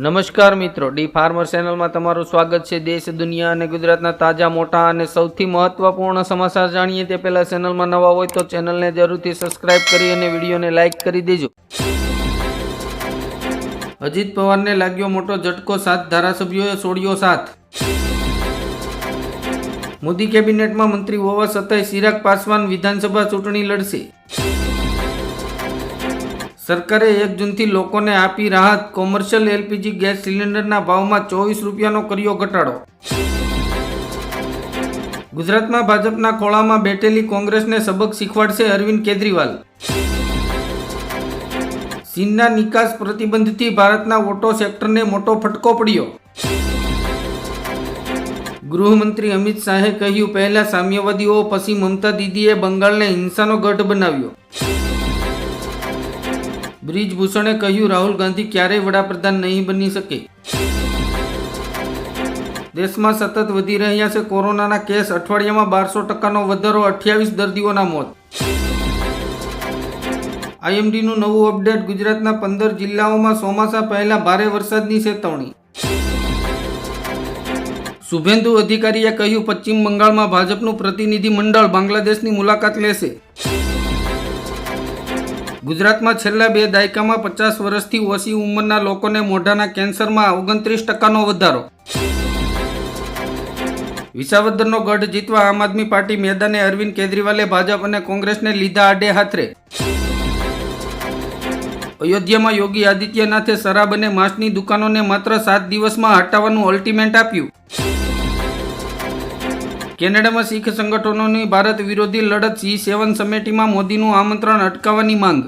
નમસ્કાર મિત્રો, D farmer ચેનલમાં તમારું સ્વાગત છે। દેશ, દુનિયા અને ગુજરાતના તાજા, મોટા અને સૌથી મહત્વપૂર્ણ સમાચાર જાણીએ તે પહેલા ચેનલમાં નવા હોય તો ચેનલને જરૂરથી સબસ્ક્રાઇબ કરી અને વિડીયોને લાઇક કરી દેજો। અજીત પવારને લાગ્યો મોટો ઝટકો, 7 ધારાસભ્યોએ છોડ્યો સાથ। મોદી કેબિનેટમાં મંત્રી હોવા છતાંય ચિરાગ પાસવાન વિધાનસભા ચૂંટણી લડશે। સરકારે 1 જૂનથી લોકોને આપી રાહત, કોમર્શિયલ એલપીજી ગેસ સિલિન્ડરના ભાવમાં 24 રૂપિયાનો કર્યો ઘટાડો। ગુજરાતમાં ભાજપના ખોળામાં બેઠેલી કોંગ્રેસને સબક શીખવાડશે અરવિંદ કેજરીવાલ। ચીનના નિકાસ પ્રતિબંધથી ભારતના ઓટો સેક્ટરને મોટો ફટકો પડ્યો। ગૃહમંત્રી અમિત શાહે કહ્યું, પહેલા સામ્યવાદીઓ પછી મમતા દીદીએ બંગાળને હિંસાનો ગઢ બનાવ્યો। બ્રિજભૂષણે કહ્યું, રાહુલ ગાંધી ક્યારેય વડાપ્રધાન નહીં બની શકે। દેશમાં સતત વધી રહ્યા છે કોરોનાના કેસ, અઠવાડિયામાં 1200%નો વધારો, 28 દર્દીઓના મોત। આઈએમડીનું નવું અપડેટ, ગુજરાતના 15 જિલ્લાઓમાં ચોમાસા પહેલા ભારે વરસાદની ચેતવણી। શુભેન્દુ અધિકારીએ કહ્યું, પશ્ચિમ બંગાળમાં ભાજપનું પ્રતિનિધિ મંડળ બાંગ્લાદેશની મુલાકાત લેશે। ગુજરાતમાં છેલ્લા 2 દાયકામાં 50 વર્ષથી ઓછી ઉંમરના લોકોને મોઢાના કેન્સરમાં 29%નો વધારો। વિસાવદરનો ગઢ જીતવા આમ આદમી પાર્ટી મેદાને, અરવિંદ કેજરીવાલે ભાજપ અને કોંગ્રેસને લીધા આડે હાથરે। અયોધ્યામાં યોગી આદિત્યનાથે શરાબ અને માંસની દુકાનોને માત્ર 7 દિવસમાં હટાવવાનું અલ્ટિમેટ આપ્યું। કેનેડામાં શીખ સંગઠનોની ભારત વિરોધી લડત, G7 સમિટમાં મોદીનું આમંત્રણ અટકાવવાની માંગ।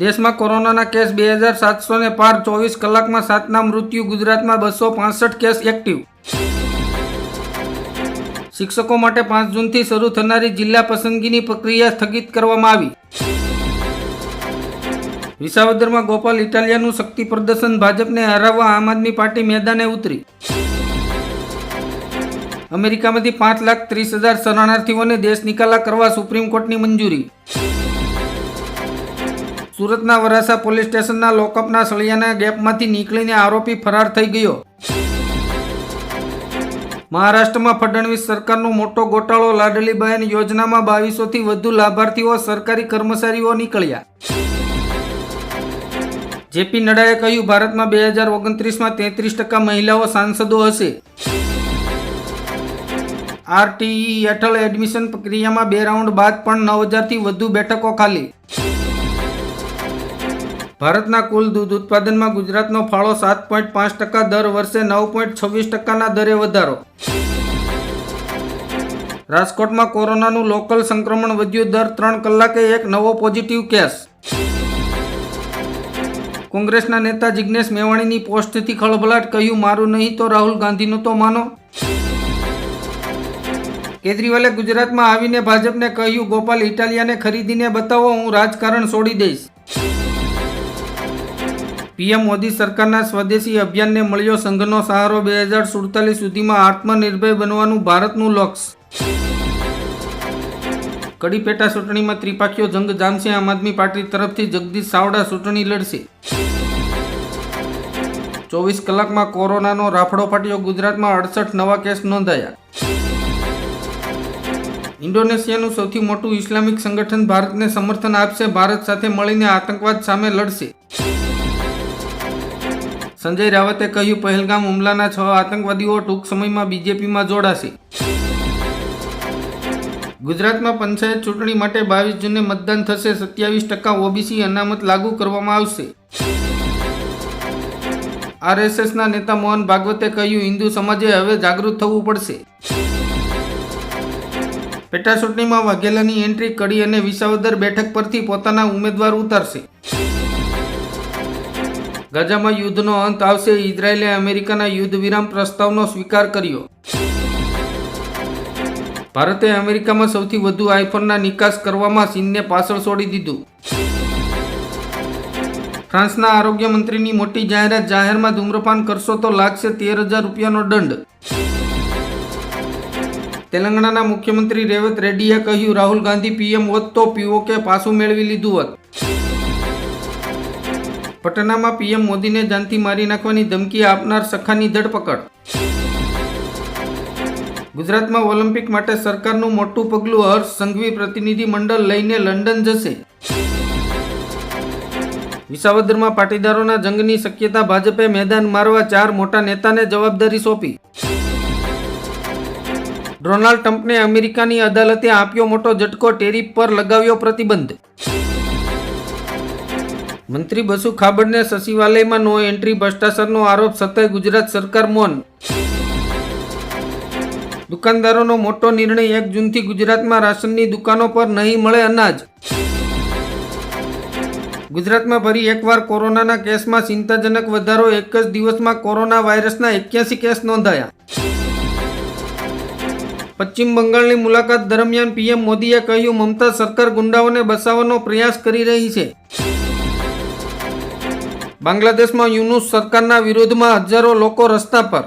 દેશમાં કોરોનાના કેસ 2700 પાર, 24 કલાકમાં 7ના મૃત્યુ, ગુજરાતમાં 265 કેસ એક્ટિવ। શિક્ષકો માટે 5 જૂનથી શરૂ થનારી જિલ્લા પસંદગીની પ્રક્રિયા સ્થગિત કરવામાં આવી। વિસાવદરમાં ગોપાલ ઇટાલિયાનું શક્તિ પ્રદર્શન, ભાજપને હરાવવા આમ આદમી પાર્ટી મેદાને ઉતરી। અમેરિકામાંથી 5,30,000 શરણાર્થીઓને દેશ નિકાલા કરવા સુપ્રીમ કોર્ટની મંજૂરી। સુરતના વરાછા પોલીસ સ્ટેશનના લોકઅપના સળિયાના ગેપમાંથી નીકળીને આરોપી ફરાર થઈ ગયો। મહારાષ્ટ્રમાં ફડણવીસ સરકારનો મોટો ગોટાળો, લાડલી બહેન યોજનામાં 2200થી વધુ લાભાર્થીઓ સરકારી કર્મચારીઓ નીકળ્યા। જેપી નડ્ડાએ કહ્યું, ભારતમાં 2029માં 33% મહિલાઓ સાંસદો હશે। આરટીઈ હેઠળ એડમિશન પ્રક્રિયામાં 2 રાઉન્ડ બાદ પણ 9000થી વધુ બેઠકો ખાલી। ભારતના કુલ દૂધ ઉત્પાદનમાં ગુજરાતનો ફાળો 7.5%, દર વર્ષે 9.26%ના દરે વધારો। રાજકોટમાં કોરોનાનું લોકલ સંક્રમણ વધ્યું, દર 3 કલાકે એક નવો પોઝિટિવ કેસ। કોંગ્રેસના નેતા જિગ્નેશ મેવાણીની પોસ્ટથી ખળભળાટ, કહ્યું, મારું નહીં તો રાહુલ ગાંધીનું તો માનો। કેજરીવાલે ગુજરાતમાં આવીને ભાજપને કહ્યું, ગોપાલ ઇટાલિયાને ખરીદીને બતાવો, હું રાજકારણ છોડી દઈશ। પીએમ મોદી સરકારના સ્વદેશી અભિયાનને મળ્યો સંઘનો સહારો, 2047 સુધીમાં આત્મનિર્ભર બનવાનું ભારતનું લક્ષ્ય। કડી પેટા ચૂંટણીમાં ત્રિપાખીયો જંગ જામશે, આમ આદમી પાર્ટી તરફથી જગદીશ ચાવડા ચૂંટણી લડશે। 24 કલાકમાં કોરોનાનો રાફડો ફાટ્યો, ગુજરાતમાં 68 નવા કેસ નોંધાયા। ઇન્ડોનેશિયાનું સૌથી મોટું ઇસ્લામિક સંગઠન ભારતને સમર્થન આપશે, ભારત સાથે મળીને આતંકવાદ સામે લડશે। સંજય રાવતે કહ્યું, પહેલગામ હુમલાના 6 આતંકવાદીઓ ટૂંક સમયમાં બીજેપીમાં જોડાશે। ગુજરાતમાં પંચાયત ચૂંટણી માટે 22 જૂને મતદાન થશે, 27% ઓબીસી અનામત લાગુ કરવામાં આવશે। આરએસએસના નેતા મોહન ભાગવતે કહ્યું, હિન્દુ સમાજે હવે જાગૃત થવું પડશે। પેટા ચૂંટણીમાં વાઘેલાની એન્ટ્રી, કડી અને વિસાવદર બેઠક પરથી પોતાના ઉમેદવાર ઉતારશે। ગાઝામાં યુદ્ધનો અંત આવશે, ઇઝરાયેલે અમેરિકાના યુદ્ધ વિરામ પ્રસ્તાવનો સ્વીકાર કર્યો। ભારતે અમેરિકામાં સૌથી વધુ આઈફોનના નિકાસ કરવામાં ચીનને પાછળ છોડી દીધું। ફ્રાન્સના આરોગ્ય મંત્રીની મોટી જાહેરાત, જાહેરમાં ધૂમ્રપાન કરશો તો લાગશે 13,000 રૂપિયાનો દંડ। તેલંગાણાના મુખ્યમંત્રી રેવંત રેડ્ડીએ કહ્યું, રાહુલ ગાંધી પીએમ હોત તો પીઓકે પાછું મેળવી લીધું હોત। પટનામાં પીએમ મોદીને જાનથી મારી નાખવાની ધમકી આપનાર સખાની ધરપકડ. ગુજરાતમાં ઓલિમ્પિક માટે સરકારનું મોટું પગલું. હર્ષ સંઘવી પ્રતિનિધિ મંડળ લઈને લંડન જશે. વિસાવદરમાં પાટીદારોના જંગની શક્યતા. ભાજપે મેદાન મારવા 4 મોટા નેતાને જવાબદારી સોંપી. ડોનાલ્ડ ટ્રમ્પને અમેરિકાની અદાલતે આપ્યો મોટો ઝટકો. ટેરિફ પર લગાવ્યો પ્રતિબંધ. મંત્રી બસુ ખાબડને સચિવાલયમાં નો એન્ટ્રી. ભ્રષ્ટાચારનો આરોપ છતાંય ગુજરાત સરકાર મૌન. દુકાનદારોનો મોટો નિર્ણય. 1 જૂનથી ગુજરાતમાં રાશનની દુકાનો પર નહીં મળે અનાજ. ગુજરાતમાં ફરી એકવાર કોરોનાના કેસમાં ચિંતાજનક વધારો. એક જ દિવસમાં કોરોના વાયરસના 81 કેસ નોંધાયા. પશ્ચિમ બંગાળની મુલાકાત દરમિયાન પીએમ મોદીએ કહ્યું, મમતા સરકાર ગુંડાઓને બચાવવાનો પ્રયાસ કરી રહી છે. બાંગ્લાદેશમાં યુનુસ સરકારના વિરોધમાં હજારો લોકો રસ્તા પર.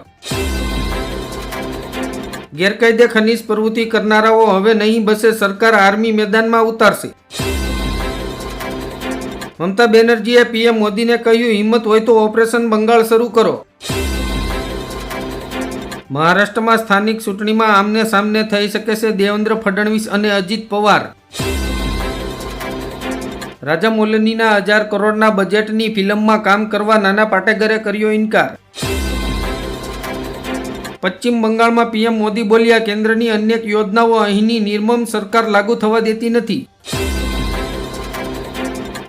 ગેરકાયદે ખનીજ પ્રવૃત્તિ કરનારાઓ હવે નહીં બસે. સરકાર આર્મી મેદાનમાં ઉતારશે. મમતા બેનર્જીએ પીએમ મોદીને કહ્યું, હિંમત હોય તો ઓપરેશન બંગાળ શરૂ કરો. મહારાષ્ટ્રમાં સ્થાનિક ચૂંટણીમાં આમને સામને થઈ શકે છે દેવેન્દ્ર ફડણવીસ અને અજીત પવાર. રાજામૌલીના 1000 કરોડના બજેટની ફિલ્મમાં કામ કરવા નાના પાટેકરે કર્યો ઇનકાર. પશ્ચિમ બંગાળમાં પીએમ મોદી બોલ્યા, કેન્દ્રની અનેક યોજનાઓ અહીંની નિર્મમ સરકાર લાગુ થવા દેતી નથી.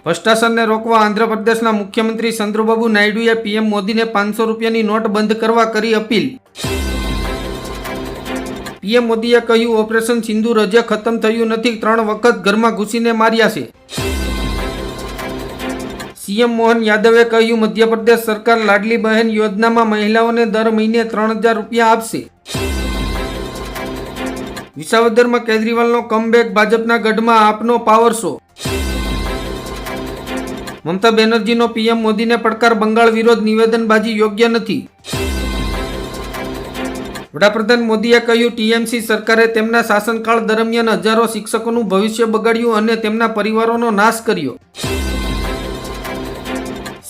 ભ્રષ્ટાચારને રોકવા આંધ્રપ્રદેશના મુખ્યમંત્રી ચંદ્રબાબુ નાયડુએ પીએમ મોદીને 500 રૂપિયાની નોટ બંધ કરવા કરી અપીલ. પીએમ મોદીએ કહ્યું, ઓપરેશન સિંદૂર હજે ખતમ થયું નથી. 3 વખત ઘરમાં ઘૂસીને માર્યા છે. સીએમ મોહન યાદવે કહ્યું, મધ્યપ્રદેશ સરકાર લાડલી બહેન યોજનામાં મહિલાઓને દર મહિને 3000 રૂપિયા આપશે. વિસાવદરમાં કેજરીવાલનો કમબેક. ભાજપના ગઢમાં આપનો પાવર શો. મમતા બેનર્જીનો પીએમ મોદીને પડકાર. બંગાળ વિરોધ નિવેદનબાજી યોગ્ય નથી. વડાપ્રધાન મોદીએ કહ્યું, ટીએમસી સરકારે તેમના શાસનકાળ દરમિયાન હજારો શિક્ષકોનું ભવિષ્ય બગાડ્યું અને તેમના પરિવારોનો નાશ કર્યો.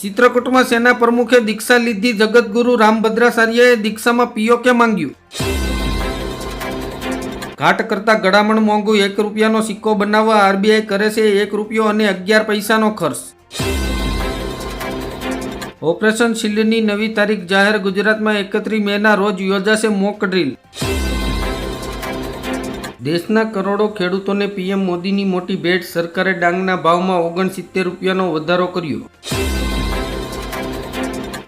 ચિત્રકૂટમાં સેના પ્રમુખે દીક્ષા લીધી. જગતગુરુ રામભદ્રાચાર્યએ દીક્ષામાં પીઓકે માંગ્યું. ઘાટ કરતા ગળામણ મોંઘું. 1 રૂપિયાનો સિક્કો બનાવવા આરબીઆઈ કરે છે 1 રૂપિયો અને 11 પૈસાનો ખર્ચ. ઓપરેશન શિલ્ડની નવી તારીખ જાહેર. ગુજરાતમાં 31 મેના રોજ યોજાશે મોક ડ્રીલ. દેશના કરોડો ખેડૂતોને પીએમ મોદીની મોટી ભેટ. સરકારે ડાંગના ભાવમાં 69 રૂપિયાનો વધારો કર્યો.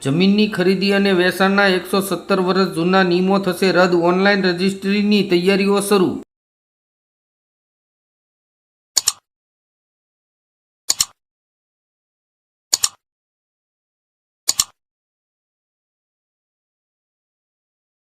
જમીનની ખરીદી અને વેચાણના 117 વર્ષ જૂના નિયમો થશે રદ. ઓનલાઈન રજિસ્ટ્રીની તૈયારીઓ શરૂ.